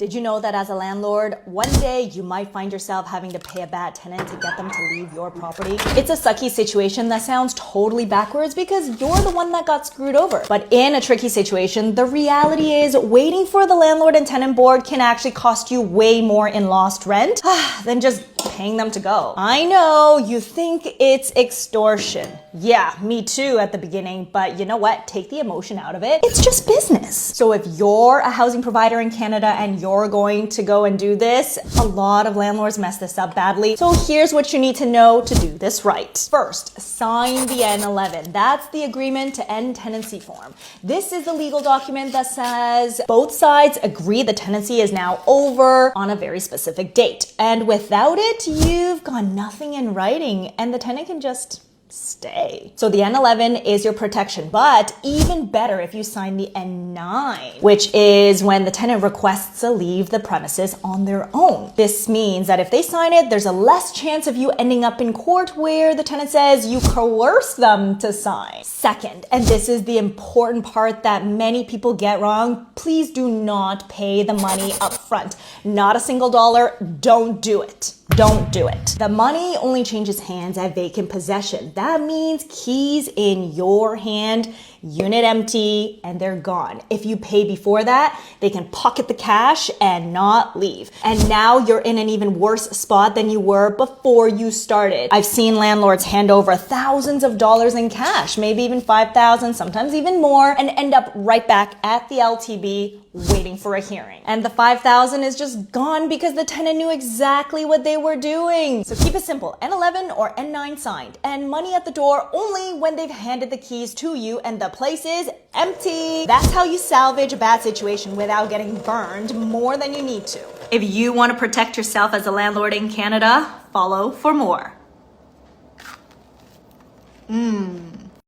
Did you know that as a landlord, one day you might find yourself having to pay a bad tenant to get them to leave your property? It's a sucky situation that sounds totally backwards because you're the one that got screwed over. But in a tricky situation, the reality is waiting for the landlord and tenant board can actually cost you way more in lost rent than just paying them to go. I know you think it's extortion. Yeah, me too at the beginning, but you know what? Take the emotion out of it. It's just business. So if you're a housing provider in Canada and you're going to go and do this, a lot of landlords mess this up badly. So here's what you need to know to do this right. First, sign the N11. That's the agreement to end tenancy form. This is the legal document that says both sides agree the tenancy is now over on a very specific date. And without it, you've got nothing in writing and the tenant can just stay. So the N11 is your protection, but even better if you sign the N9, which is when the tenant requests to leave the premises on their own. This means that if they sign it, there's a less chance of you ending up in court where the tenant says you coerce them to sign. Second, and this is the important part that many people get wrong, please do not pay the money up front. Not a single dollar. Don't do it. Don't do it. The money only changes hands at vacant possession. That means keys in your hand, unit empty, and they're gone. If you pay before that, they can pocket the cash and not leave. And now you're in an even worse spot than you were before you started. I've seen landlords hand over thousands of dollars in cash, maybe even 5,000, sometimes even more, and end up right back at the LTB waiting for a hearing. And the 5,000 is just gone because the tenant knew exactly what they were doing. So keep it simple, N11 or N9 signed, and money at the door only when they've handed the keys to you and the place is empty. That's how you salvage a bad situation without getting burned more than you need to. If you want to protect yourself as a landlord in Canada, follow for more.